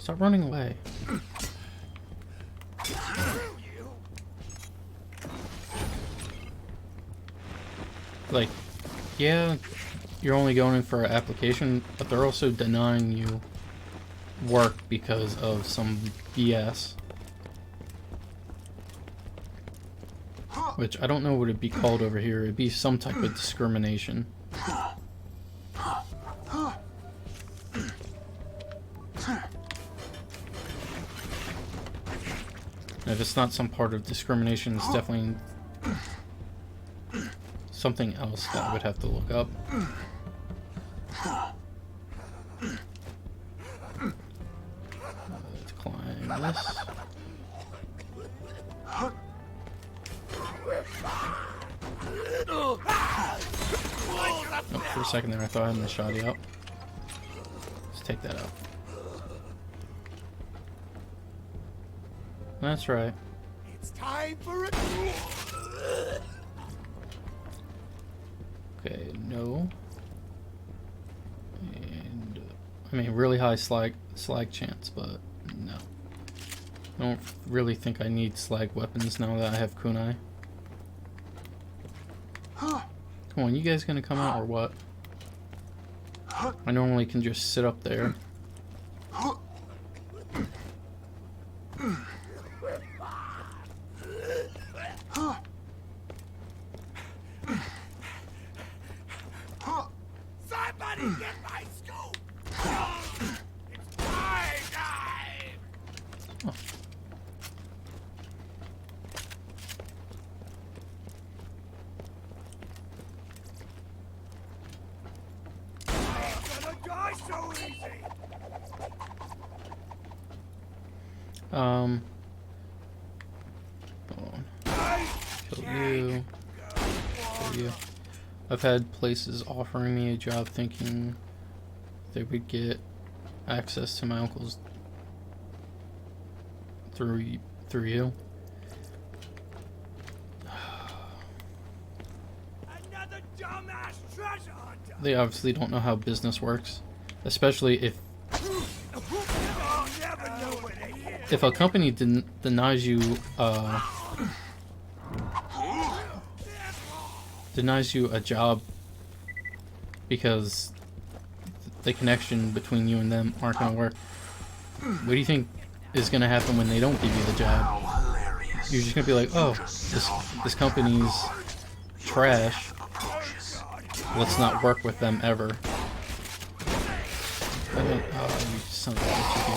Stop running away. Like, yeah, you're only going in for an application, but they're also denying you work because of some BS. Which I don't know what it'd be called over here. It'd be some type of discrimination. And if it's not some part of discrimination, it's definitely something else that I would have to look up. Let's climb this. Oh, for a second there, I thought I had my shotty out. Let's take that out. That's right. It's time for it. Okay, no. And I mean, really high slag chance, but no. I don't really think I need slag weapons now that I have kunai. Come on, you guys gonna come out or what? I normally can just sit up there. Somebody get my scoop! It's my time! Oh. Gonna die so easy! Hold on. Kill you. Kill you. I've had places offering me a job thinking they would get access to my uncle's through you. Another dumbass treasure hunter! They obviously don't know how business works, especially if a company denies you a job because the connection between you and them aren't going to work. What do you think is going to happen when they don't give you the job? You're just going to be like, oh, this company's trash. Let's not work with them ever. Oh, you son of a bitch,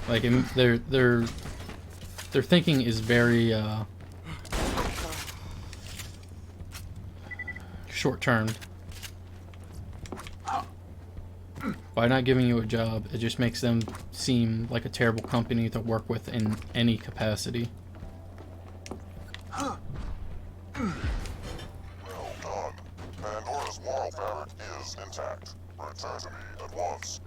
you. Like, their thinking is very short-termed. By not giving you a job, it just makes them seem like a terrible company to work with in any capacity. Well done. Pandora's moral fabric is intact. Return to me at once.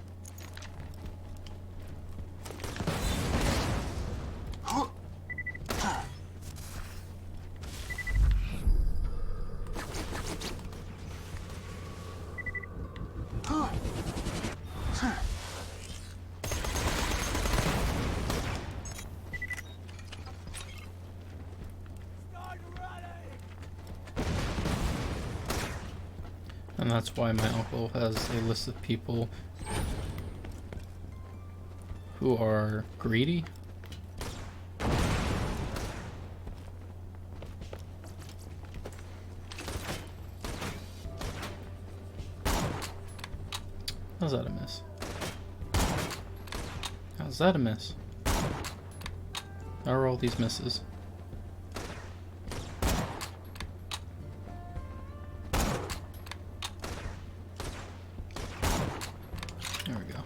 And that's why my uncle has a list of people who are greedy. How's that a miss? How's that a miss? How are all these misses? There we go.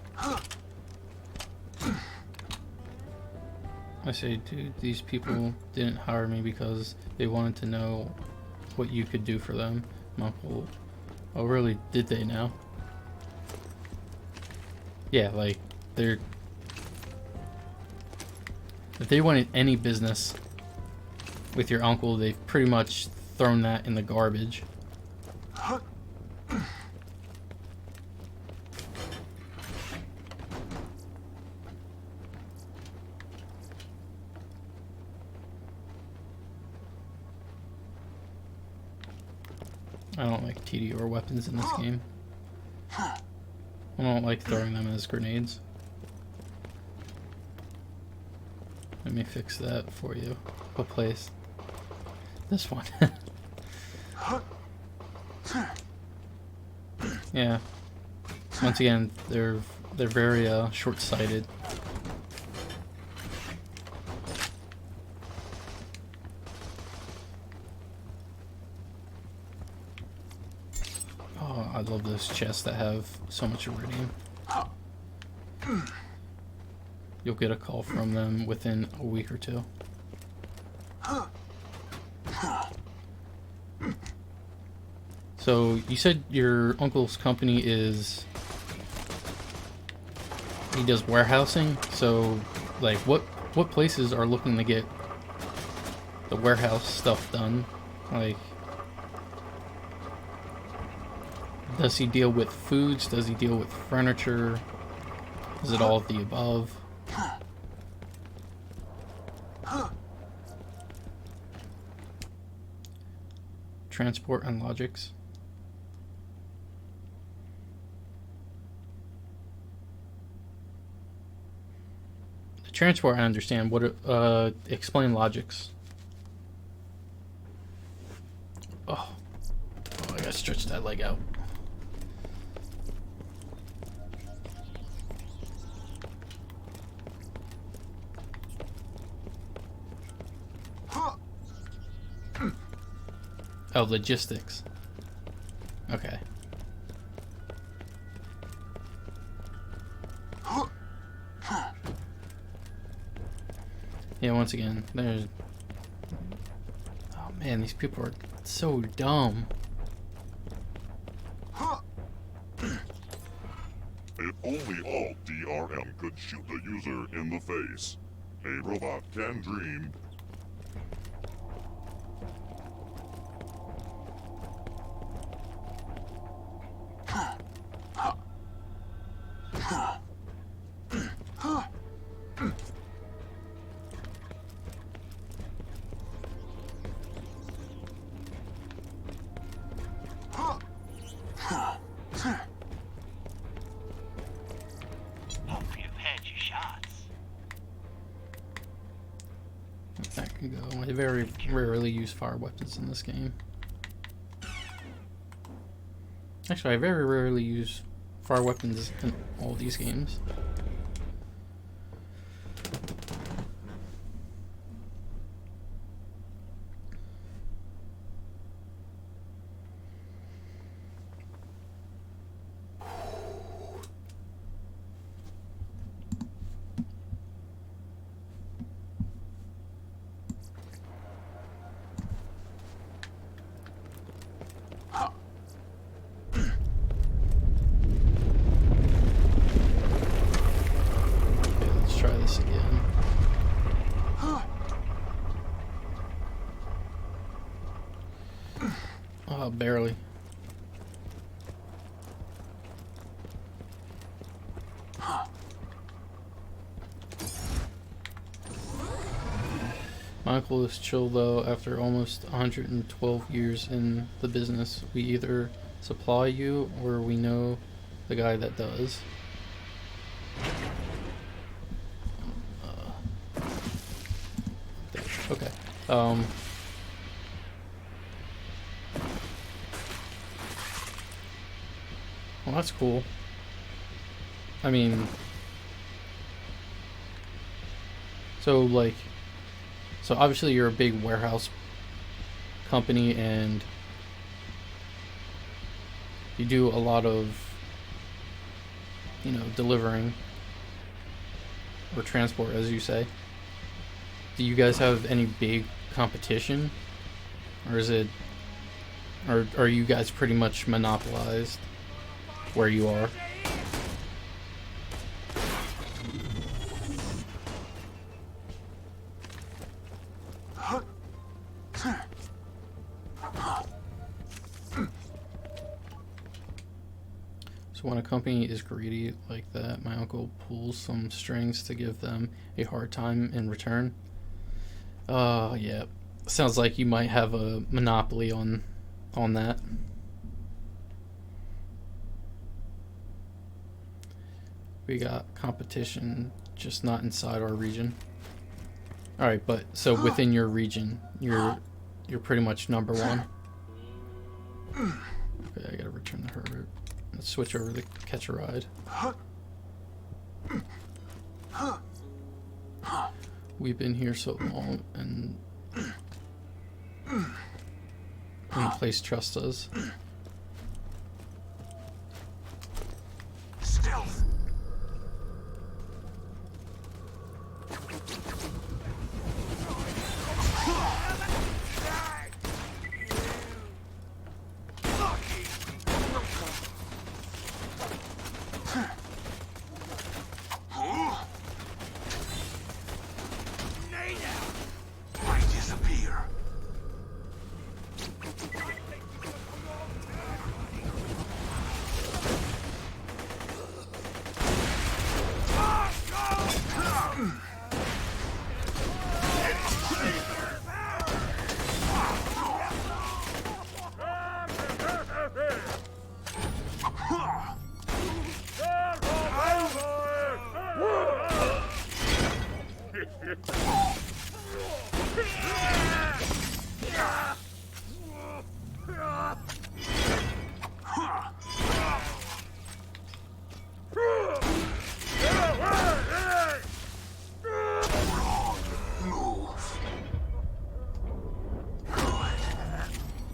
I say, dude, these people didn't hire me because they wanted to know what you could do for them. My uncle, oh really, did they now? Yeah, like, if they wanted any business with your uncle, they've pretty much thrown that in the garbage. I don't like TD or weapons in this game. I don't like throwing them as grenades. Let me fix that for you. What place? This one. Yeah. Once again, they're very short-sighted. Oh, I love those chests that have so much iridium. You'll get a call from them within a week or two. So, you said your uncle's company is... he does warehousing? So, like, what places are looking to get the warehouse stuff done? Like... does he deal with foods? Does he deal with furniture? Is it all of the above? Transport and logics. The transport I understand. What explain logics. Oh, I gotta stretch that leg out. Oh, logistics. Okay. Yeah, once again, there's... oh man, these people are so dumb. If only all DRM could shoot the user in the face. A robot can dream. That can go. I very rarely use fire weapons in this game. Actually, I very rarely use fire weapons in all these games. Barely. My uncle is chill though. After almost 112 years in the business, we either supply you or we know the guy that does. Okay. Well, that's cool. I mean, so obviously you're a big warehouse company and you do a lot of, delivering or transport, as you say. Do you guys have any big competition, or are you guys pretty much monopolized where you are? So when a company is greedy like that, my uncle pulls some strings to give them a hard time in return. Yeah. Sounds like you might have a monopoly on that. We got competition, just not inside our region. All right, but so within your region, you're pretty much #1. Okay, I gotta return the herd. Let's switch over to catch a ride. We've been here so long, and the place trusts us. Stealth. I disappear.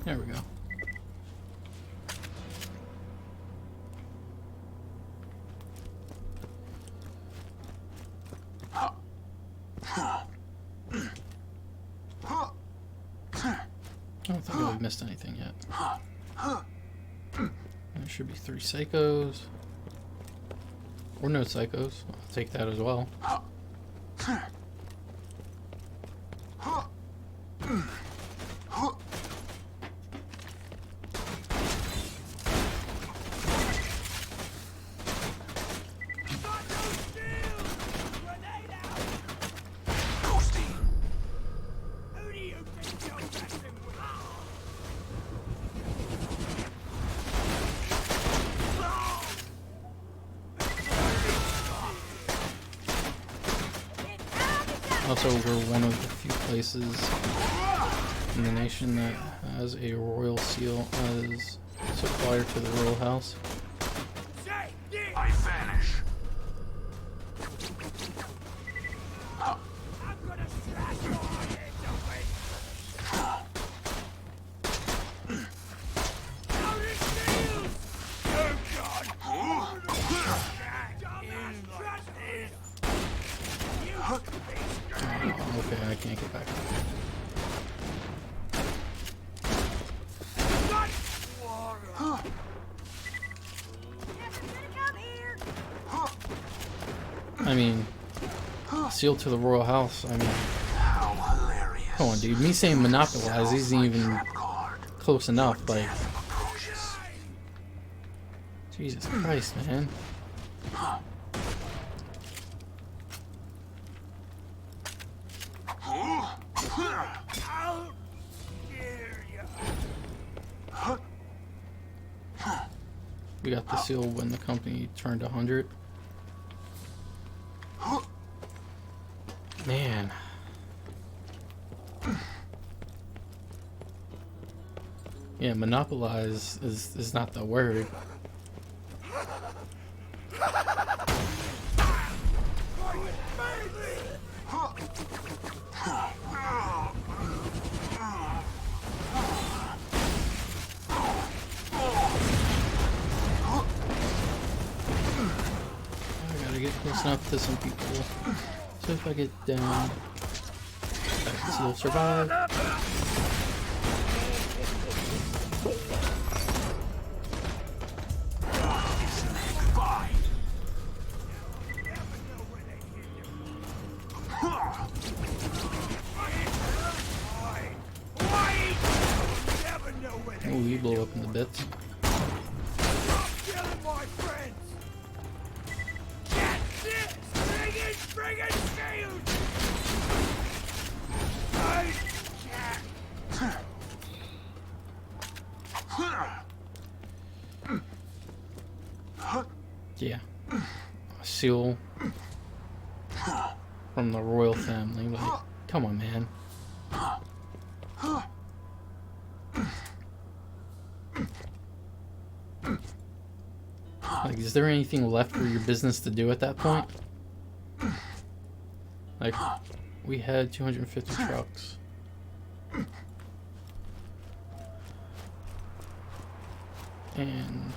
There we go. I don't think I've missed anything yet. There should be 3 psychos. Or no psychos. I'll take that as well. Also, we're one of the few places in the nation that has a royal seal as supplier to the royal house. I vanish. I'm gonna slash your heads away. Now it feels. Oh God. Oh, okay, I can't get back. I mean, sealed to the royal house. I mean, How hilarious. come on, dude. Me saying monopolize isn't even close enough. Like, Jesus Christ, man. I'll scare ya. We got the seal when the company turned 100. Man. Yeah, monopolize is not the word. I gotta get close enough to some people. So if I get down, I can still survive. Oh, you blow up in the bits. Stop killing my friends. Get this friggin' shield. I can't. Yeah. seal from the royal family. Like, come on, man. Like, is there anything left for your business to do at that point? Like, we had 250 trucks. And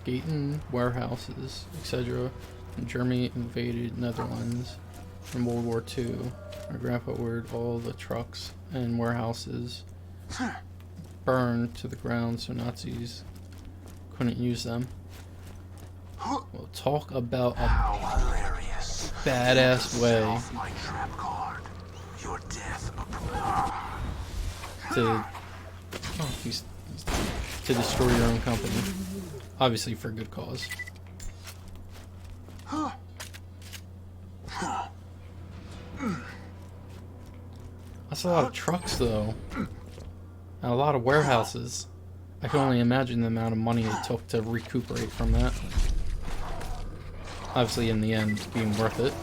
Gaten warehouses, etc. Germany invaded Netherlands in World War II. My grandpa ordered all the trucks and warehouses burned to the ground so Nazis couldn't use them. Well, talk about a badass way to destroy your own company. Obviously for a good cause. That's a lot of trucks though. And a lot of warehouses. I can only imagine the amount of money it took to recuperate from that. Obviously in the end being worth it.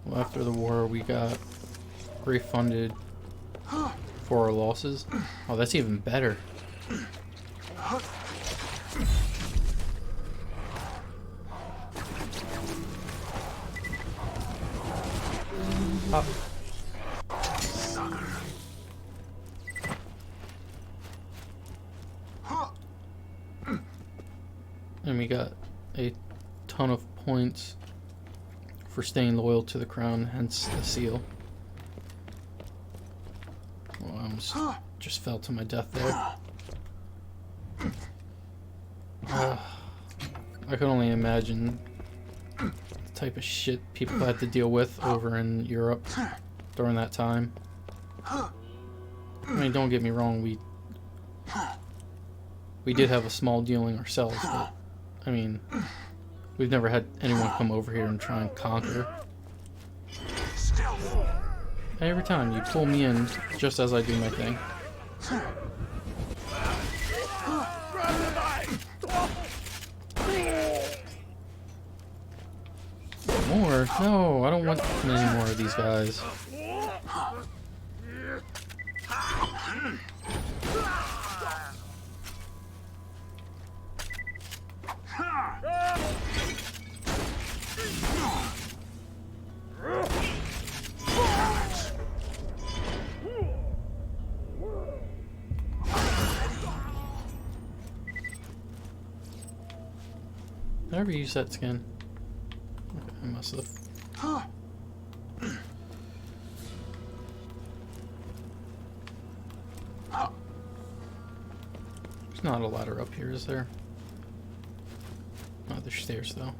Well, after the war, we got refunded for our losses. Oh, that's even better. Up. And we got a ton of points for staying loyal to the crown, hence the seal. Well, I almost just fell to my death there. I can only imagine the type of shit people had to deal with over in Europe during that time. I mean, don't get me wrong, we did have a small dealing ourselves, but I mean, we've never had anyone come over here and try and conquer. And every time you pull me in just as I do my thing. More? No, I don't want any more of these guys. Did I ever use that skin? Okay, I must have. There's not a ladder up here, is there? Oh, there's stairs though.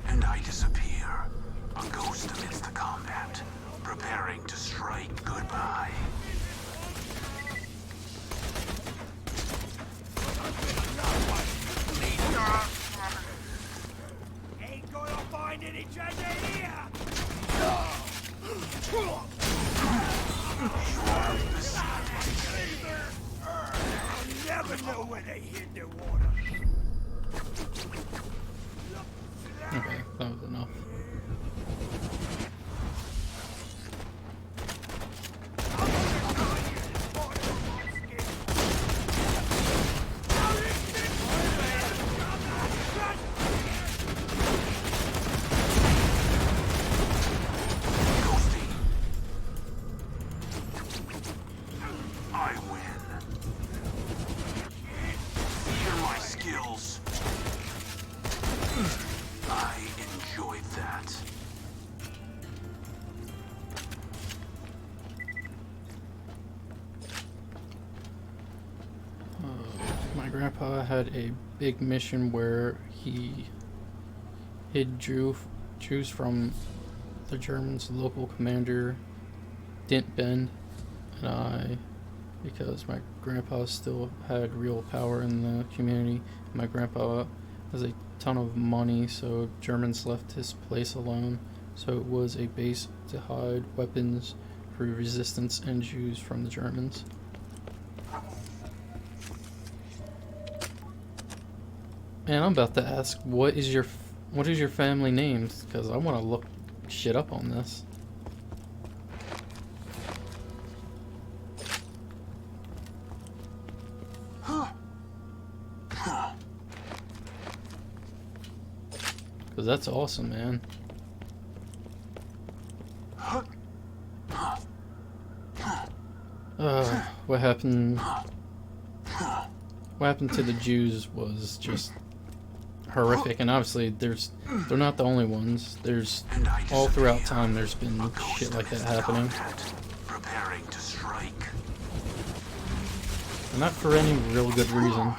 And I disappear, a ghost amidst the combat, preparing to strike goodbye. Ain't gonna find any treasure here! I'll never know where they hid their water. Okay, that was enough. grandpa had a big mission where he hid Jews from the Germans. The local commander didn't bend, and because my grandpa still had real power in the community. My grandpa has a ton of money, so Germans left his place alone. So it was a base to hide weapons for resistance and Jews from the Germans. And I'm about to ask, what is your family name? Because I want to look shit up on this. Because that's awesome, man. What happened? What happened to the Jews was just horrific, and obviously they're not the only ones. There's all throughout time there's been shit like that happening, Preparing to strike. and not for any real good reason.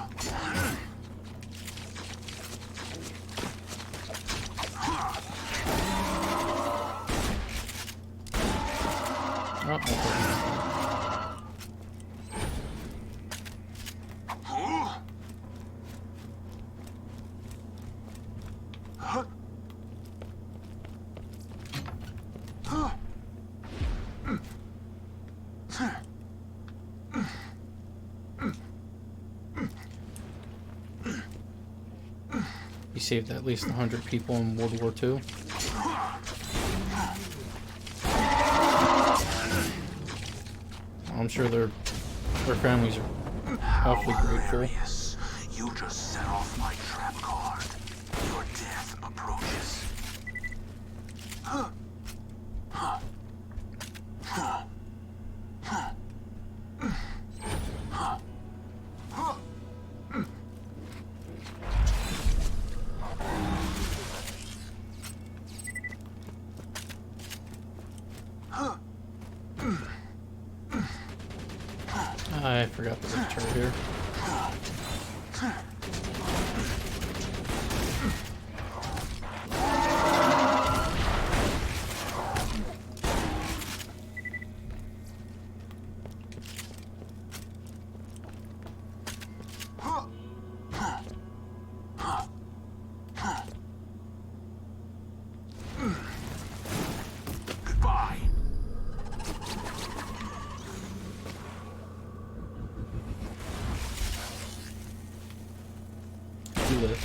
Oh, okay. He saved at least 100 people in World War II. I'm sure their families are awfully grateful. You just set off my trap card. Your death approaches. I forgot the picture here. Goodbye. Do this.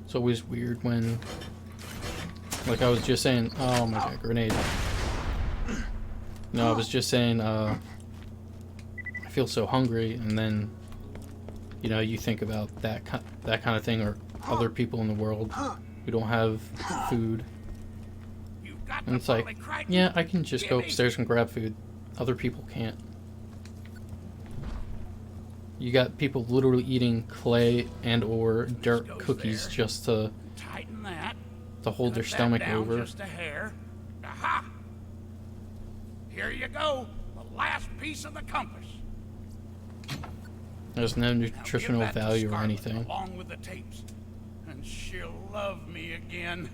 It's always weird when, like I was just saying, oh my god, grenade. No, I was just saying, I feel so hungry, and then, you know, you think about that kind of thing, or other people in the world who don't have food. And it's like, yeah, I can just go upstairs and grab food. Other people can't. You got people literally eating clay and or dirt cookies just to hold their stomach over. Just a hair. Aha! Here you go, the last piece of the compass. There's no Now give nutritional that to value or Scarlet anything. Along with the tapes, and she'll love me again.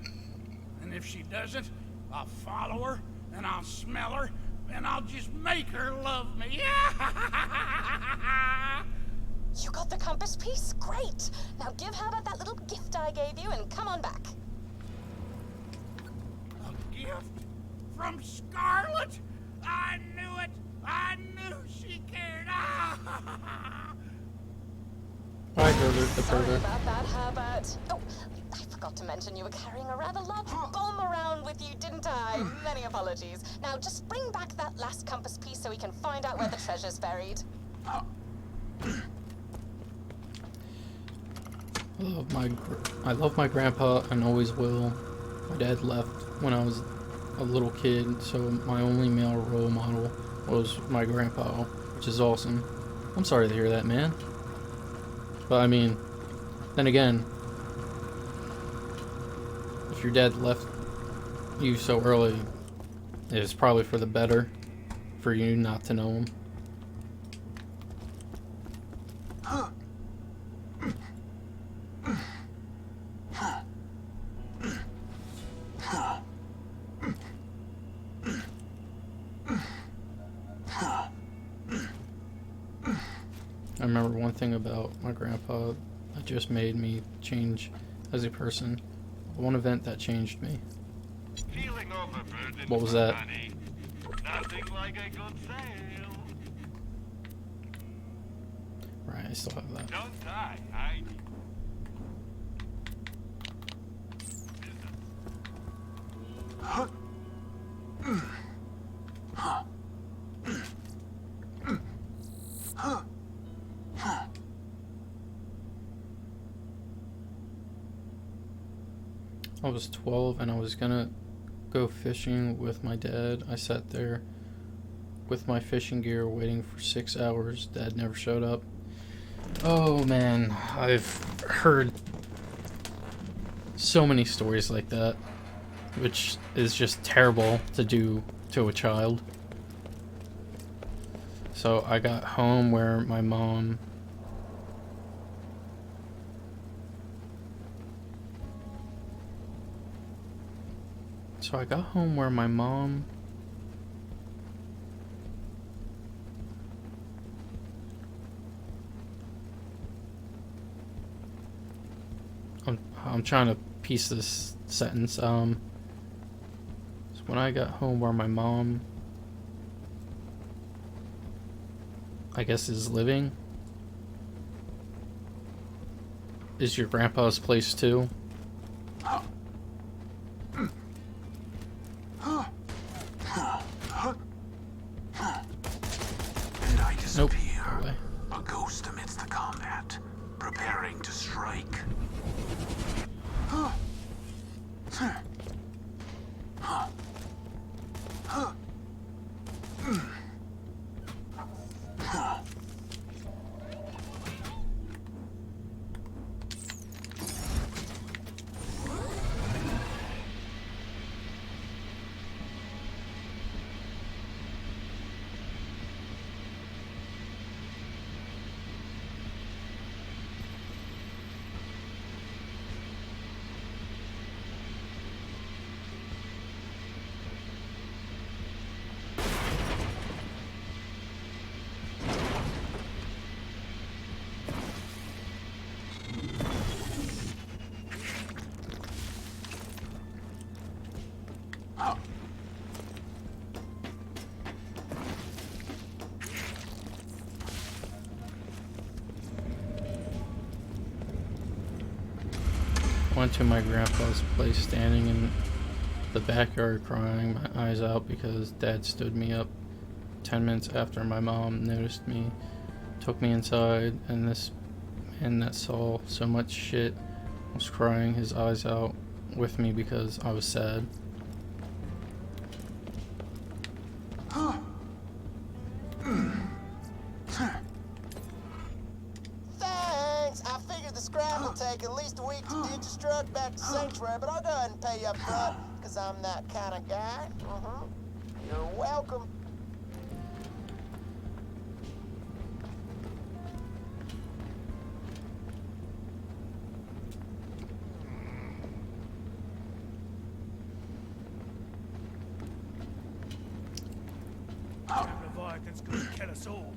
And if she doesn't, I'll follow her, and I'll smell her, and I'll just make her love me. You got the compass piece? Great! Now give Herbert that little gift I gave you and come on back. A gift from Scarlet? I knew it! I knew she cared! Hi, Herbert the Sorry pervert. about that, Herbert. Oh, I forgot to mention you were carrying a rather large bomb around with you, didn't I? Many apologies. Now just bring back that last compass piece so we can find out where the treasure's buried. I love my grandpa and always will. My dad left when I was a little kid, so my only male role model was my grandpa, which is awesome. I'm sorry to hear that, man. But I mean, then again, if your dad left you so early, it's probably for the better for you not to know him. I remember one thing about my grandpa that just made me change as a person. One event that changed me. Feeling overburdened. What was that? Money. Nothing like a good sale. Right, I still have that. Don't die. I was 12 and I was gonna go fishing with my dad. I sat there with my fishing gear waiting for 6 hours. Dad never showed up. Oh man, I've heard so many stories like that, which is just terrible to do to a child. So I got home where my mom I'm trying to piece this sentence. So when I got home where my mom, I guess, is living, is your grandpa's place too? And I disappear. Nope, no way. A ghost amidst the combat, preparing to strike. Went to my grandpa's place, standing in the backyard crying my eyes out because Dad stood me up 10 minutes after my mom noticed me, took me inside, and this man that saw so much shit was crying his eyes out with me because I was sad. Thanks! I figured the scrap will take at least a week to deconstruct back to Sanctuary, but I'll go ahead and pay you up front, because I'm that kind of guy. You're welcome. Leviathan's gonna kill us all.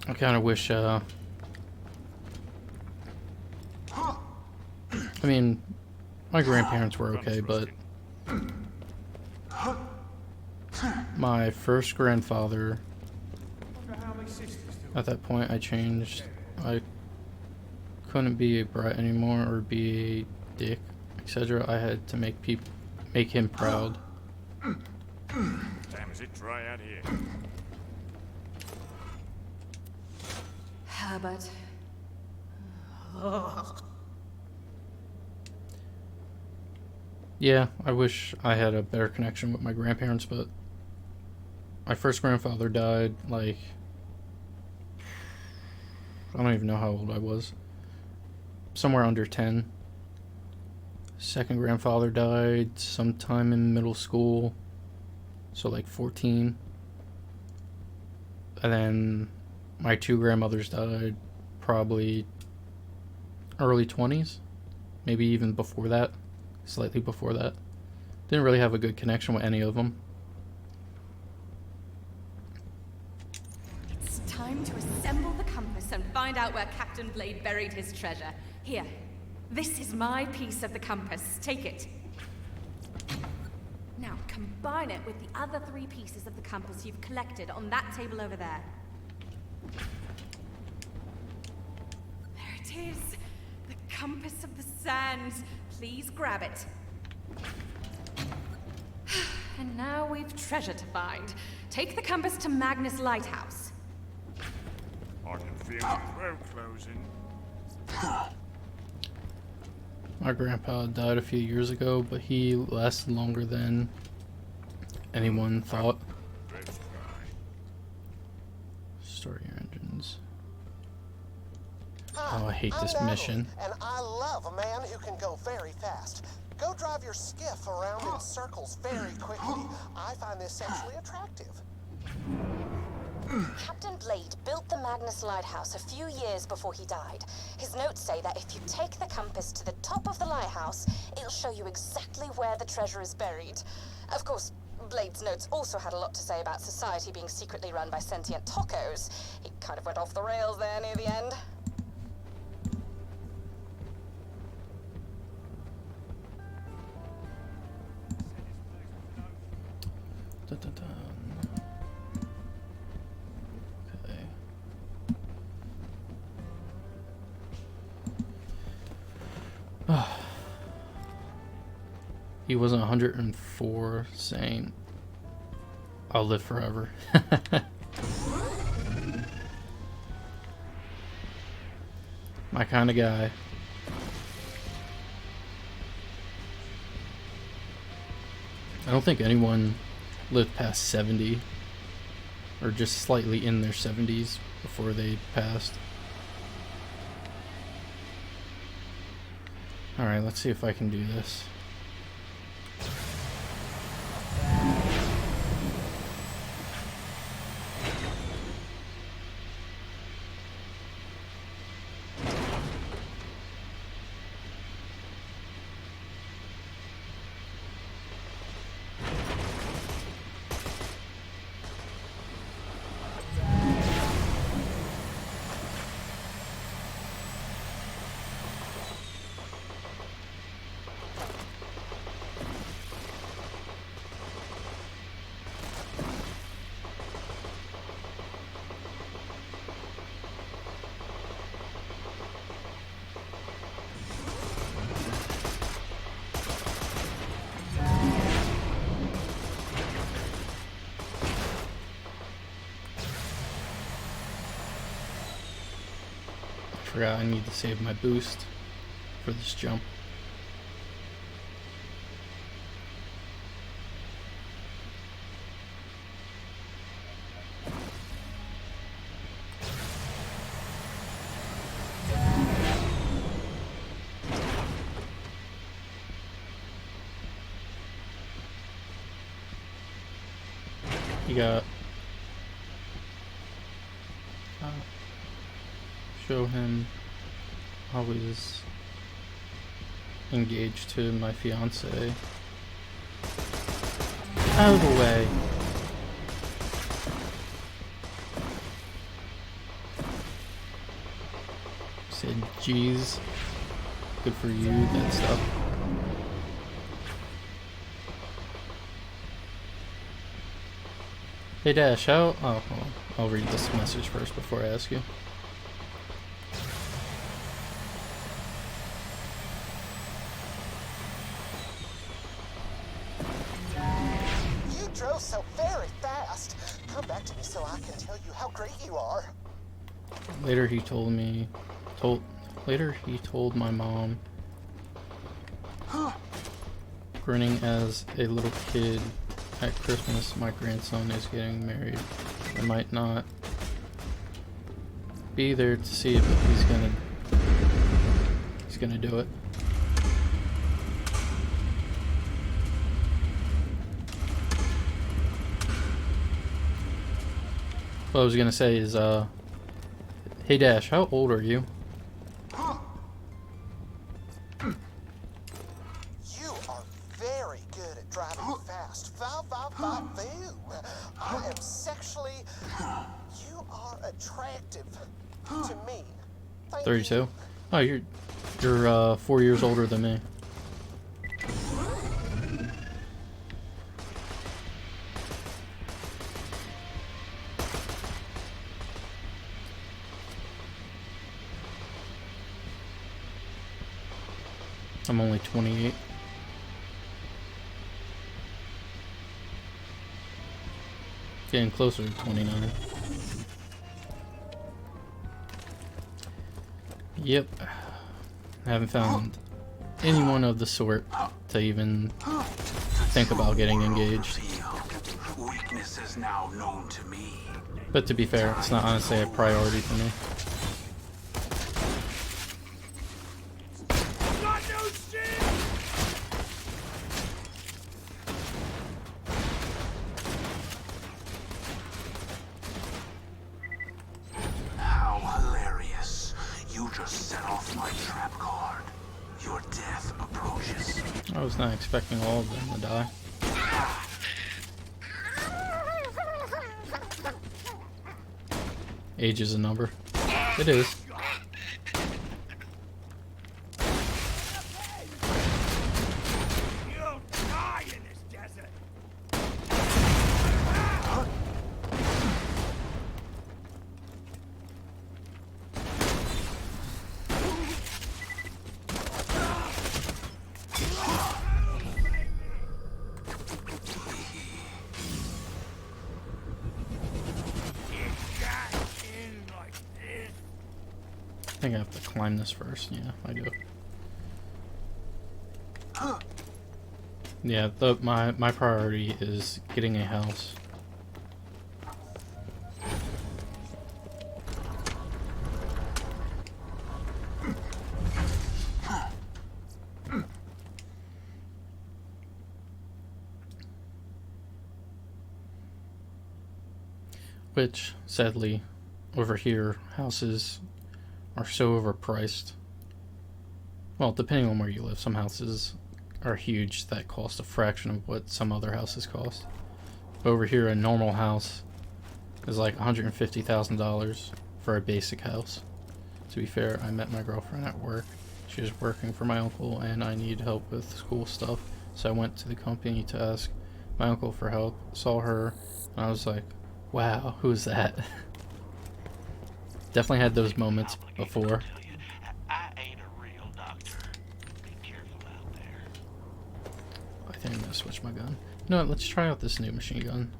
I kind of wish, I mean, my grandparents were okay, but my first grandfather, at that point I changed. I couldn't be a brat anymore or be a dick, etc. I had to make him proud. Damn, is it dry out here? Herbert. Yeah, I wish I had a better connection with my grandparents, but my first grandfather died, like, I don't even know how old I was. Somewhere under 10. Second grandfather died sometime in middle school, so like 14. And then my two grandmothers died probably early 20s, maybe even before that, slightly before that. Didn't really have a good connection with any of them. It's time to assemble the compass and find out where Captain Blade buried his treasure. Here, this is my piece of the compass. Take it. Now combine it with the other 3 pieces of the compass you've collected on that table over there. There it is. The compass of the sands. Please grab it. And now we've treasure to find. Take the compass to Magnus Lighthouse. I can feel the throat closing. My grandpa died a few years ago, but he lasted longer than anyone thought. Start your engines. Oh, I hate this mission. And I love a man who can go very fast. Go drive your skiff around in circles very quickly. I find this sexually attractive. Captain Blade built the Magnus Lighthouse a few years before he died. His notes say that if you take the compass to the top of the lighthouse, it'll show you exactly where the treasure is buried. Of course, Blade's notes also had a lot to say about society being secretly run by sentient tacos. He kind of went off the rails there near the end. Okay. He wasn't 104 saying, I'll live forever. My kind of guy. I don't think anyone lived past 70 or just slightly in their 70s before they passed. Alright, let's see if I can do this. Forgot I need to save my boost for this jump. You got show him always engaged to my fiance. Out of the way. Said, geez, good for you, that stuff. Hey Dash, how? Oh, hold on. I'll read this message first before I ask you. You drove so very fast. Come back to me so I can tell you how great you are. Later he told my mom, grinning as a little kid at Christmas, my grandson is getting married. I might not be there to see it, but he's gonna do it. What I was gonna say is, hey Dash, how old are you? You are very good at driving fast. I am sexually... You are attractive to me. Thank 32? you. Oh, you're 4 years older than me. I'm only 28. Getting closer to 29. Yep. I haven't found anyone of the sort to even think about getting engaged. Weakness is now known to me. But to be fair, it's not honestly a priority for me. How hilarious. You just set off my trap card. Your death approaches. I was not expecting all of them to die. Age is a number. It is. You'll die in this desert. I think I have to climb this first. Yeah, I do. Yeah, my priority is getting a house. Which, sadly, over here, houses are so overpriced. Well, depending on where you live, some houses are huge that cost a fraction of what some other houses cost. Over here, a normal house is like $150,000 for a basic house. To be fair, I met my girlfriend at work. She was working for my uncle and I needed help with school stuff. So I went to the company to ask my uncle for help. Saw her and I was like, wow, who's that? Definitely had those moments before. I ain't a real doctor. Be careful out there. I think I'm gonna switch my gun. You know what, let's try out this new machine gun.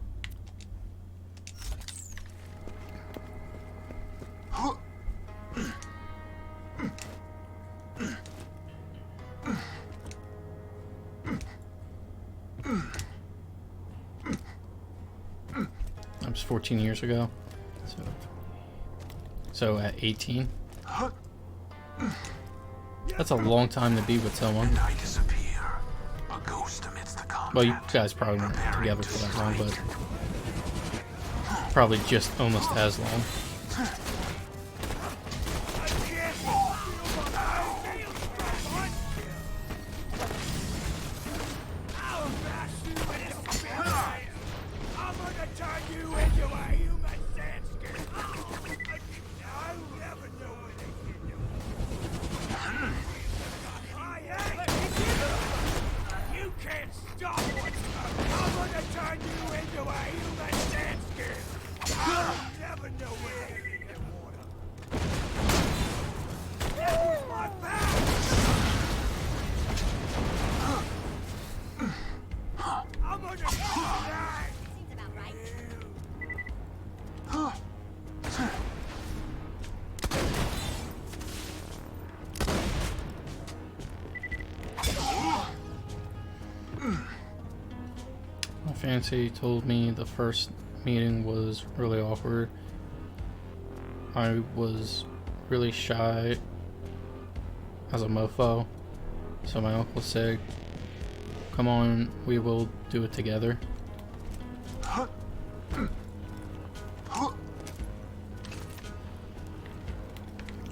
That was 14 years ago. So at 18? That's a long time to be with someone. And I disappear. A ghost amidst the combat. Well, you guys probably weren't together for that long, but probably just almost as long. Fancy told me the first meeting was really awkward. I was really shy as a mofo, so my uncle said, "Come on, we will do it together."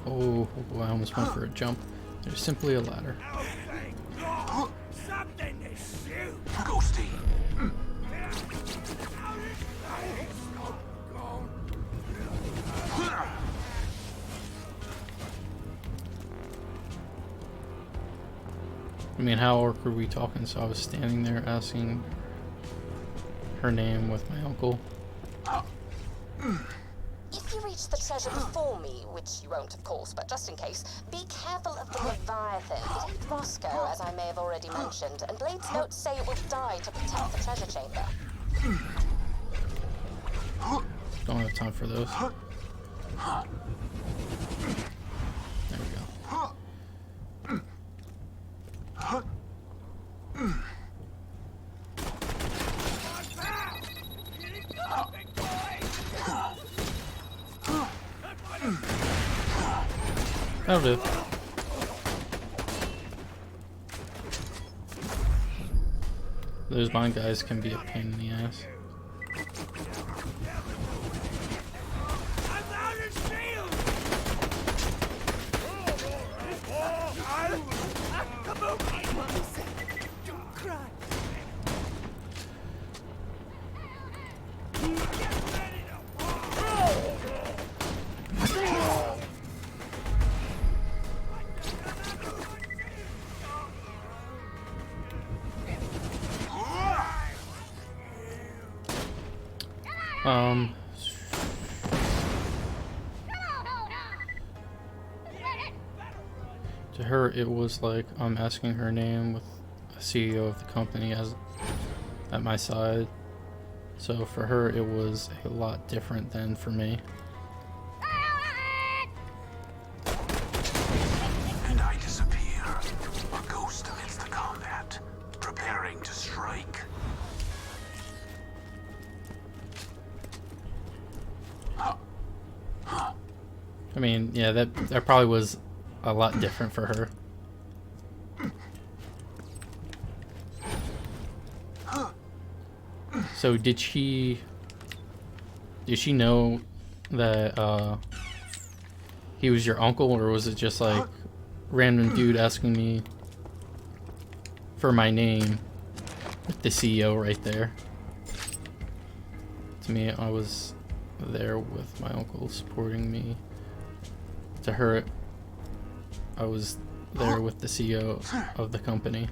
Oh, I almost went for a jump. There's simply a ladder. Something to shoot. Ghosty. I mean, how awkward were we talking? So I was standing there asking her name with my uncle. If you reach the treasure before me, which you won't of course, but just in case, be careful of the Leviathan. It ain't Roscoe, as I may have already mentioned, and Blade's notes say it will die to protect the treasure chamber. Don't have time for those. There we go. That'll do. Those mine guys can be a pain in the ass. To her, it was like I'm asking her name with a CEO of the company as at my side. So for her, it was a lot different than for me. And I disappear, a ghost amidst the combat, preparing to strike. I mean, yeah, that probably was a lot different for her. So did she know that he was your uncle, or was it just like random dude asking me for my name with the CEO right there? To me, I was there with my uncle supporting me. To her, I was there with the CEO of the company.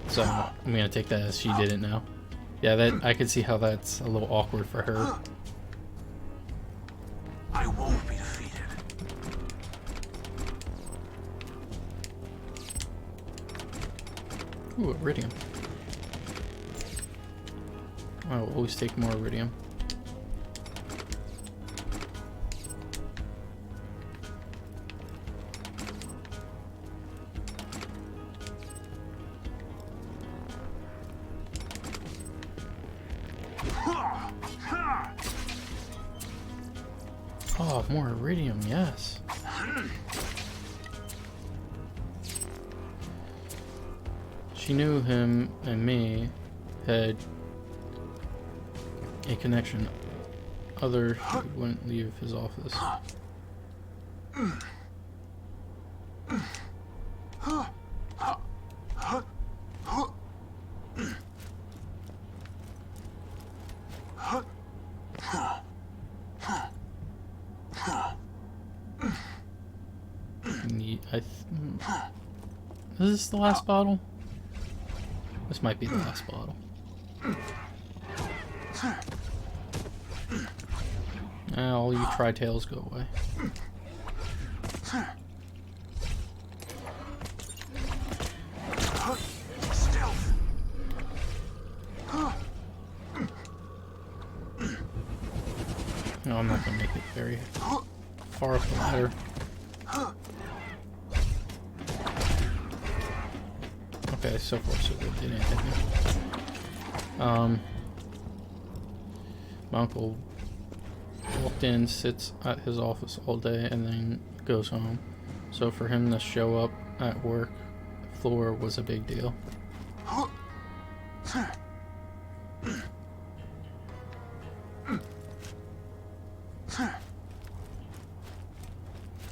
So I'm gonna take that as she didn't know. Yeah, that I could see how that's a little awkward for her. I won't be defeated. Ooh, iridium. I will always take more iridium. Oh, more iridium, yes. She knew him and me had a connection. Other, he wouldn't leave his office. Is this the last bottle? This might be the last bottle. All you tri-tails go away. Stealth. No, I'm not gonna make it very far up the ladder. Okay, Okay, so far so good. They didn't hit me. My uncle walked in, sits at his office all day, and then goes home. So for him to show up at work floor was a big deal.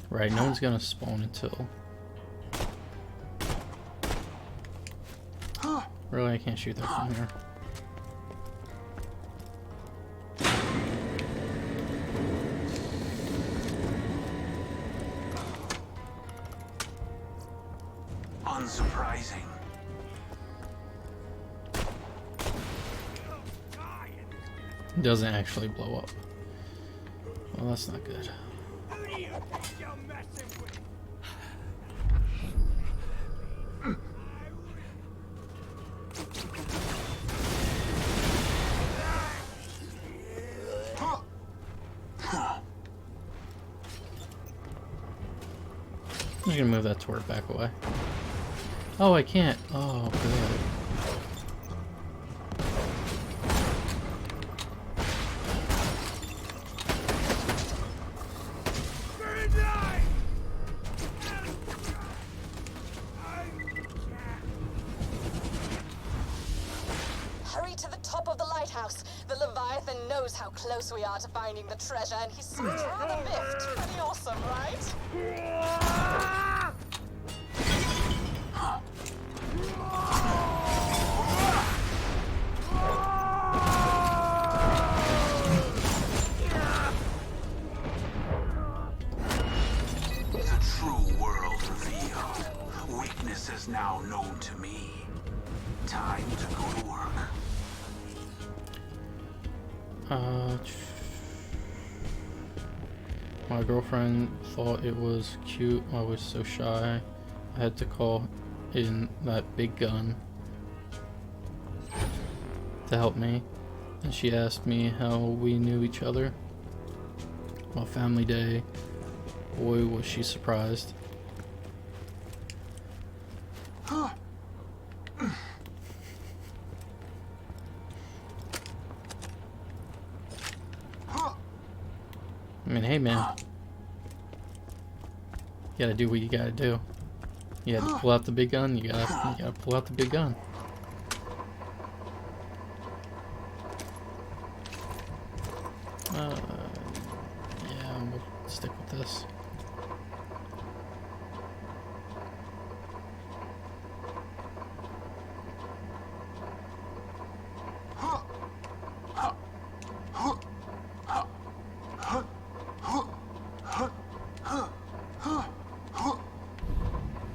Right, no one's gonna spawn until... Really, I can't shoot that from here. Unsurprising. It doesn't actually blow up. Well, that's not good. Who do you think you're messing with? I'm just gonna move that torch back away. Oh, I can't. Oh, good. Hurry to the top of the lighthouse. The Leviathan knows how close we are to finding the treasure, and he seems rather miffed. Pretty awesome, right? The true world revealed. Weakness is now known to me. Time to go to work. My girlfriend thought it was cute. I was so shy. I had to call in that big gun to help me, and she asked me how we knew each other. Well, family day, boy was she surprised. I mean, hey man, you gotta do what you gotta do. You gotta pull out the big gun. You gotta pull out the big gun. Yeah, we'll stick with this.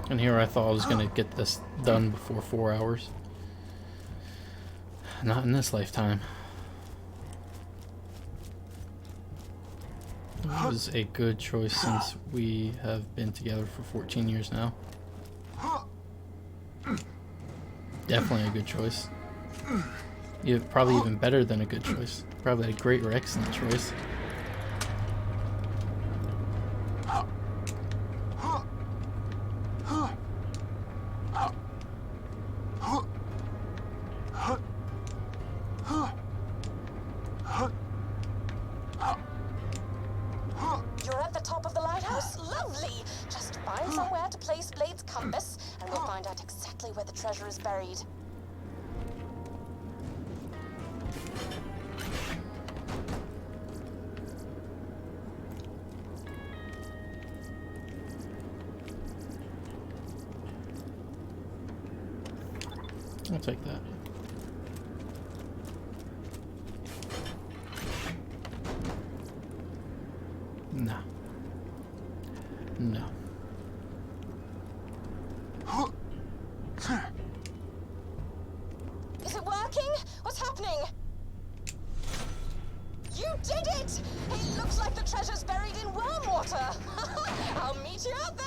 And here I thought I was gonna get this done before 4 hours. Not in this lifetime. It was a good choice since we have been together for 14 years now. Definitely a good choice. Yeah, probably even better than a good choice. Probably a great or excellent choice. You're at the top of the lighthouse? Lovely! Just find somewhere to place Blade's compass, and we'll find out exactly where the treasure is buried. I'll take that. No. No. Is it working? What's happening? You did it! It looks like the treasure's buried in worm water. I'll meet you out there.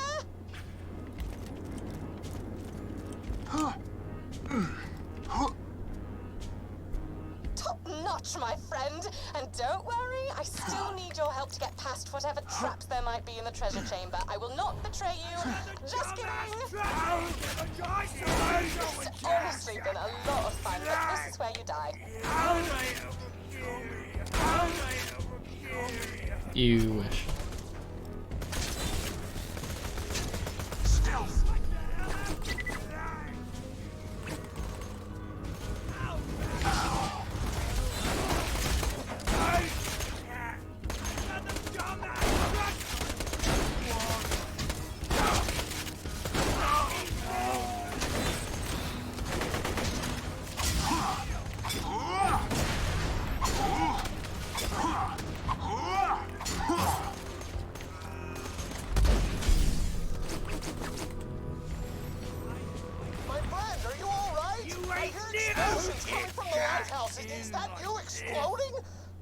Top notch, my friend. And don't worry, I still need your help to get past whatever traps there might be in the treasure chamber. I will not betray you. Just kidding. been a lot of fun, but this is where you die. You wish. Stealth. My friend, are you all right? I hear explosions coming from the lighthouse. Is that you exploding?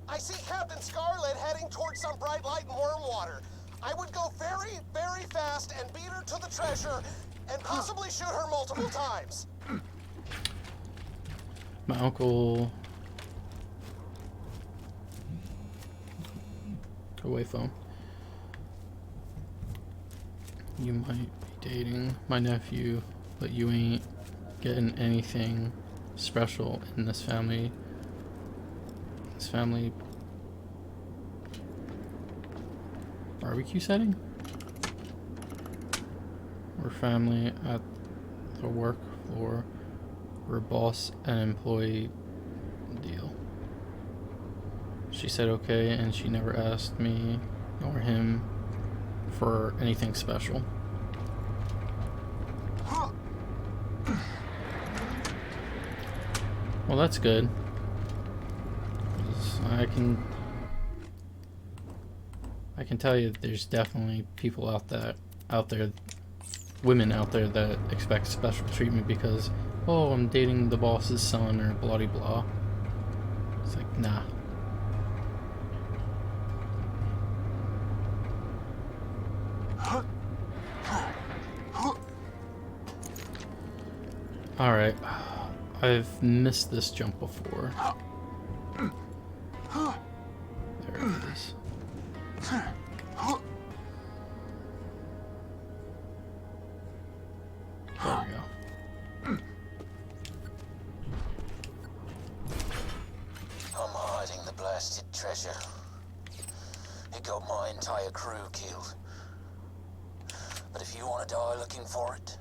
I see Captain Scarlet heading towards some bright light in warm water. I would go very, very fast and beat her to the treasure and possibly shoot her multiple times. My uncle. Away phone. You might be dating my nephew, but you ain't getting anything special in this family. This family barbecue setting? We're family at the work floor. We're boss and employee deal. She said okay, and she never asked me or him for anything special. Well, that's good. 'Cause I can tell you there's definitely people out there, women out there that expect special treatment because, oh, I'm dating the boss's son or blah de blah. It's like, nah. Alright, I've missed this jump before. There it is. There we go. I'm hiding the blasted treasure. It got my entire crew killed. But if you want to die looking for it,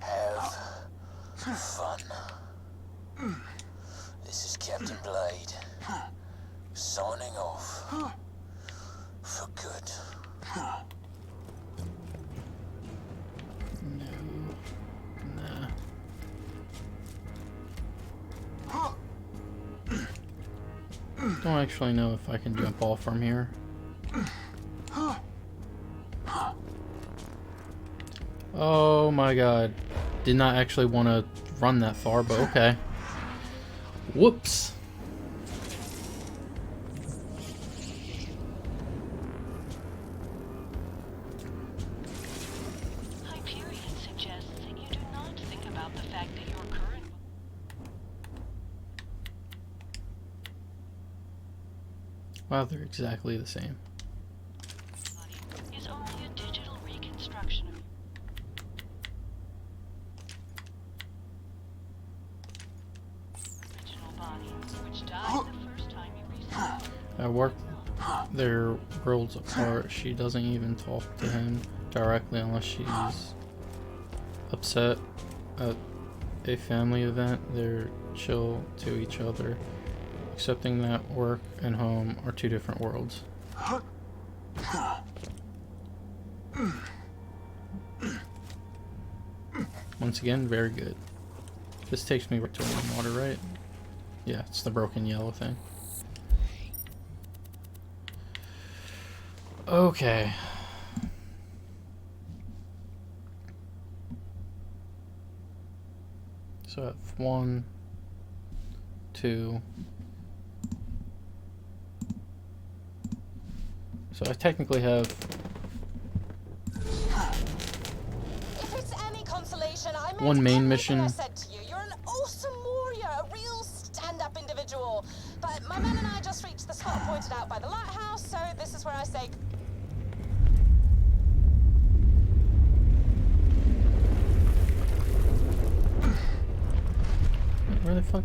have fun. This is Captain Blade, signing off for good. No. Nah. Don't actually know if I can jump off from here. Oh my god. Did not actually want to run that far, but okay. Whoops. Hyperion suggests that you do not think about the fact that your current Wow, they're exactly the same. body is only a digital reconstruction of original body, which died the first time you reset. At work, their worlds apart. She doesn't even talk to him directly unless she's upset at a family event. They're chill to each other, accepting that work and home are two different worlds. Once again, very good. This takes me right to warm water, right? Yeah, it's the broken yellow thing. Okay. So I have 1, 2. So I technically have. If it's any consolation, I meant One main everything mission. I said to you. You're an awesome warrior, a real stand-up individual. But my men and I just reached the spot pointed out by the lighthouse, so this is where I say Where the fuck?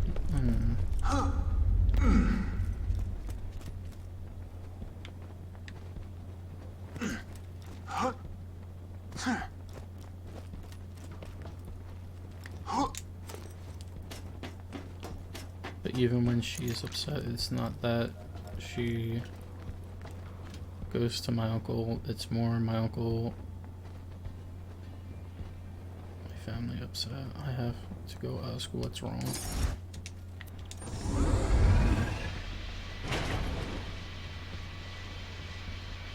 But even when she's upset, it's not that she goes to my uncle, it's more my uncle, my family upset. I have to go ask what's wrong.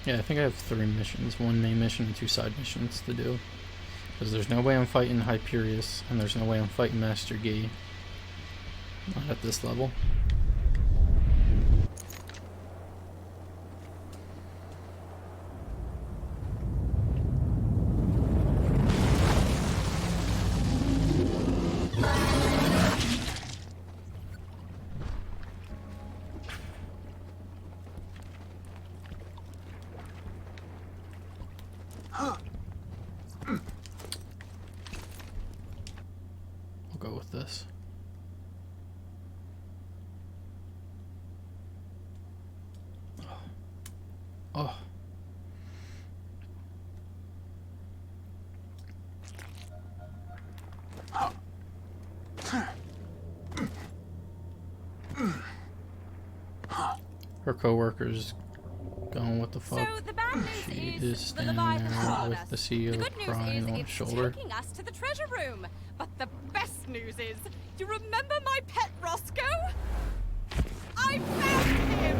Yeah, I think I have 3 missions, 1 main mission and 2 side missions to do. Because there's no way I'm fighting Hyperius, and there's no way I'm fighting Master Gi. Not at this level. I'll go with this. Oh. Her co-worker's going, what the fuck? So the bad news She is is the standing Leviathan's there on with us. the CEO The good news crying is on his it's shoulder. taking us to the treasure room. But the best news is, do you remember my pet Roscoe? I found him!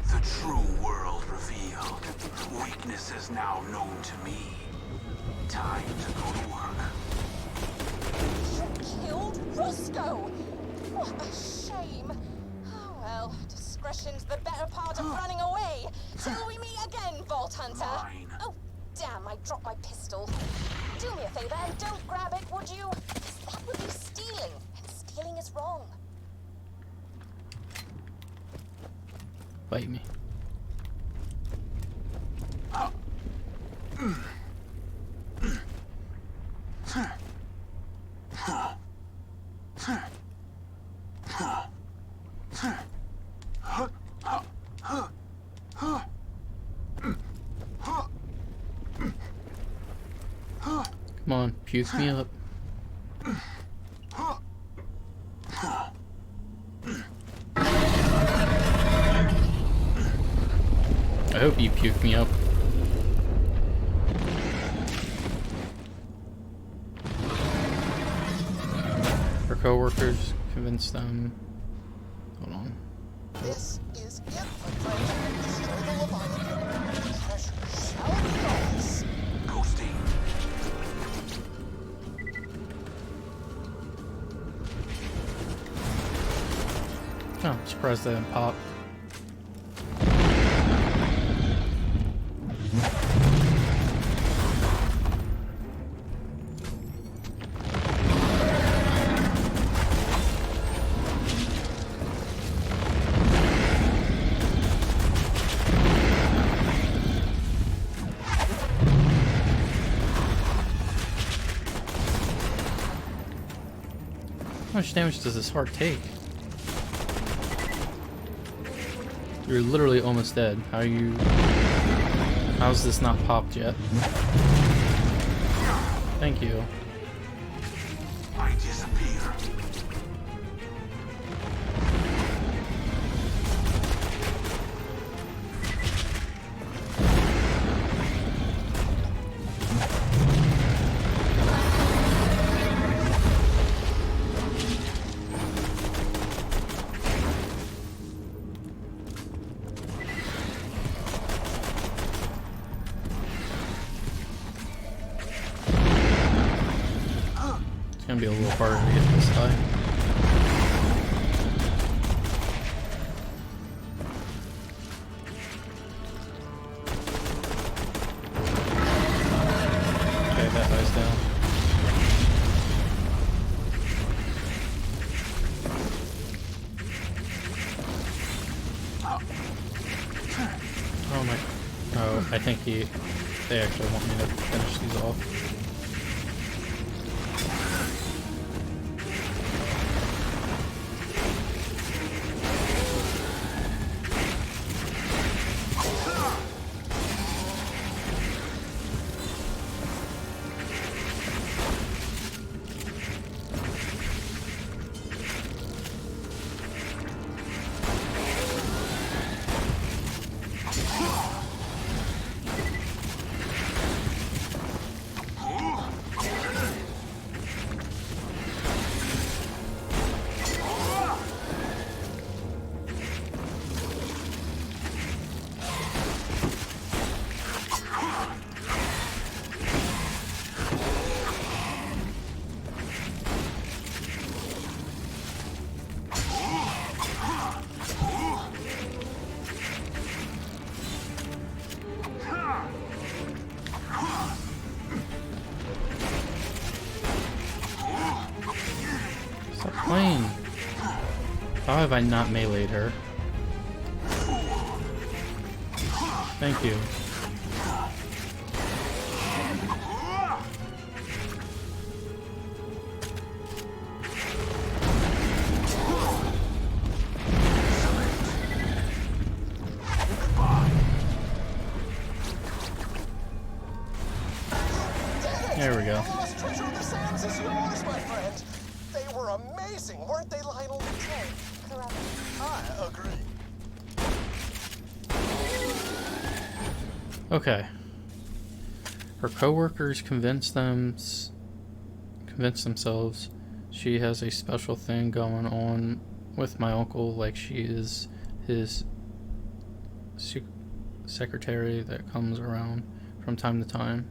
The true world revealed. Weakness is now known to me. Time to go to work. You killed Roscoe! What a shame. Oh well, discretion's the better part of running away. Till we meet again, Vault Hunter. Fine. Oh, damn, I dropped my pistol. Do me a favor and don't grab it, would you? 'Cause that would be stealing, and stealing is wrong. Bite me. Come on, puke me up. I hope you puke me up. Her co-workers convinced them. Hold on. This is it, my friend. Destroy the Leviathan. Treasure shall be ours. Ghosting. Oh, I'm surprised that didn't pop. How much damage does this heart take? You're literally almost dead. How's this not popped yet? Thank you. I disappear. It's gonna be a little harder to get this high. Okay, that guy's down. Oh my. Oh, I think they actually want me to finish these off. Stop playing. How have I not meleeed her? Thank you. There we go. The lost treasure of the sands is yours, my friend. They were amazing, weren't they, Lionel? Correct. I agree. Okay. Her coworkers convinced themselves she has a special thing going on with my uncle, like she is his secretary that comes around from time to time.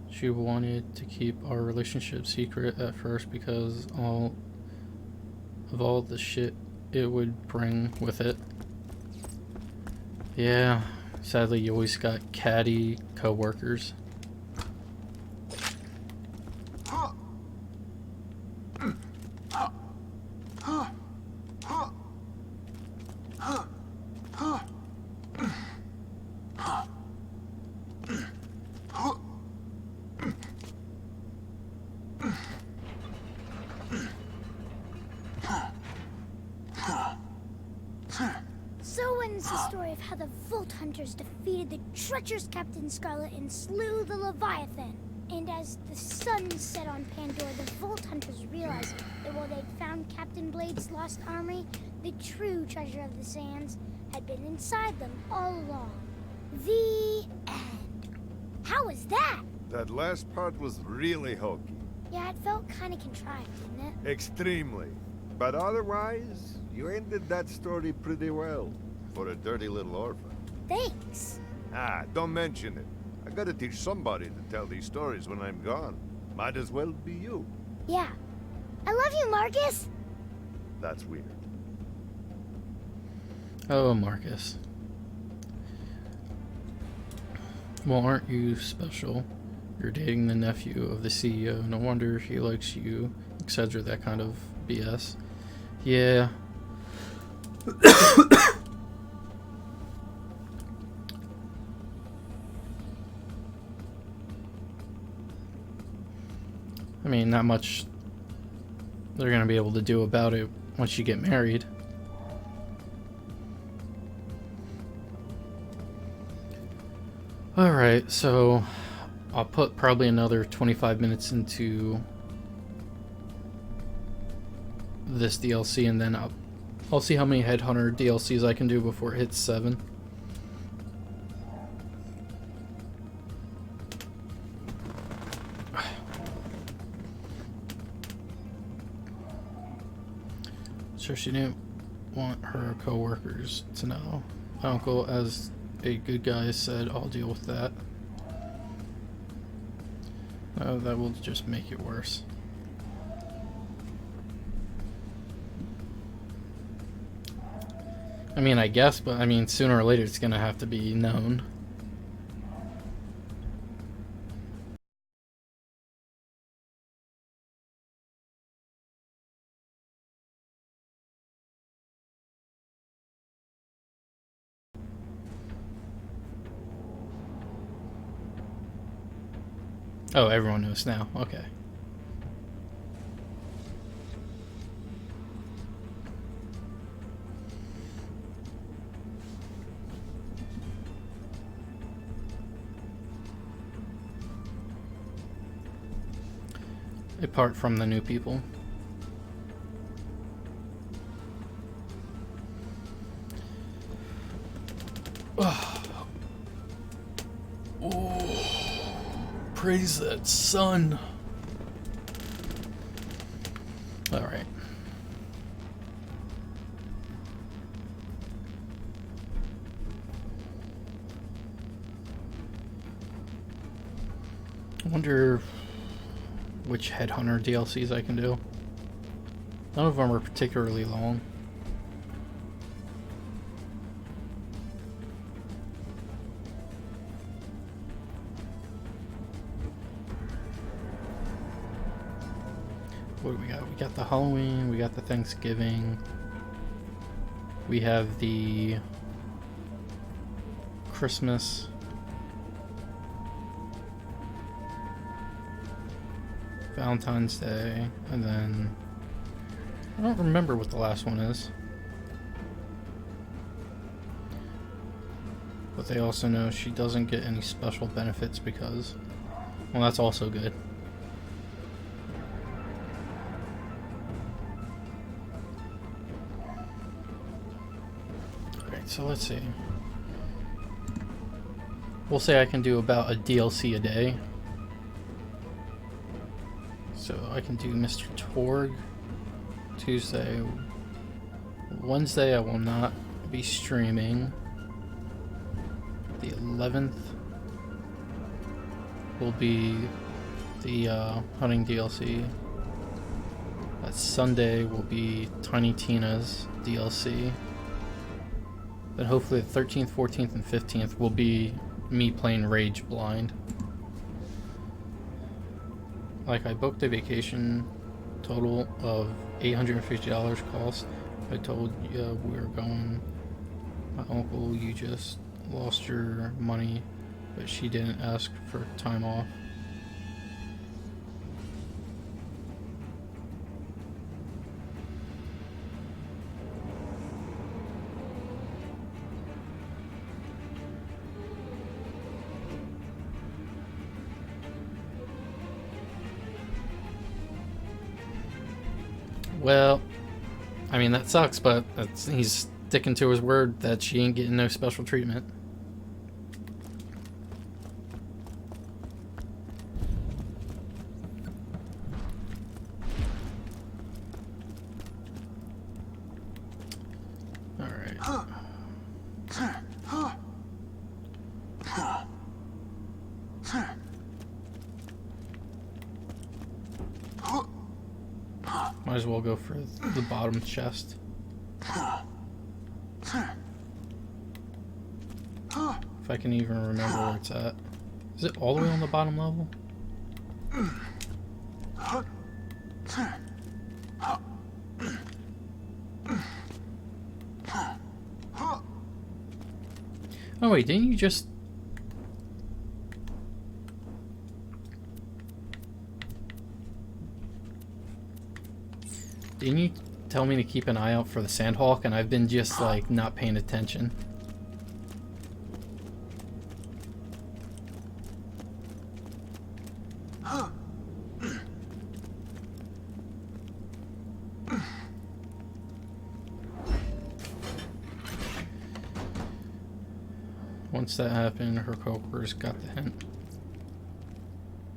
She wanted to keep our relationship secret at first because all the shit it would bring with it. Yeah, sadly you always got catty co-workers. So ends the story of how the Vault Hunters defeated the treacherous Captain Scarlet and slew the Leviathan. And as the sun set on Pandora, the Vault Hunters realized that while they'd found Captain Blade's lost armory, the true treasure of the sands had been inside them all along. The end. How was that? That last part was really hokey. Yeah, it felt kind of contrived, didn't it? Extremely. But otherwise, you ended that story pretty well. For a dirty little orphan. Thanks. Ah, don't mention it. I gotta teach somebody to tell these stories when I'm gone. Might as well be you. Yeah. I love you, Marcus. That's weird. Oh, Marcus. Well, aren't you special? You're dating the nephew of the CEO. No wonder he likes you, etc. That kind of BS. Yeah. I mean, not much they're gonna be able to do about it once you get married. Alright, so I'll put probably another 25 minutes into this DLC, and then I'll see how many Headhunter DLCs I can do before it hits 7. So she didn't want her co-workers to know. My uncle, as a good guy, said, I'll deal with that. That will just make it worse. I mean, I guess, but I mean, sooner or later it's gonna have to be known. Oh, everyone knows now. Okay. Apart from the new people. Oh. Praise that sun. All right. I wonder which Headhunter DLCs I can do. None of them are particularly long. What do we got? We got the Halloween, we got the Thanksgiving, we have the Christmas, Valentine's Day, and then I don't remember what the last one is. But they also know she doesn't get any special benefits because, well, that's also good. Alright, so let's see. We'll say I can do about a DLC a day. So I can do Mr. Torg Tuesday. Wednesday I will not be streaming. The 11th will be the hunting DLC. That Sunday will be Tiny Tina's DLC. Then hopefully the 13th, 14th, and 15th will be me playing Rage Blind. Like, I booked a vacation total of $850 cost. I told you we were going. My uncle, you just lost your money, but she didn't ask for time off. Well, I mean, that sucks, but he's sticking to his word that she ain't getting no special treatment. Alright. Might as well go for the bottom chest. If I can even remember where it's at. Is it all the way on the bottom level? Oh wait, didn't you just... Didn't you tell me to keep an eye out for the Sandhawk, and I've been just, like, not paying attention? Once that happened, her coworkers got the hint.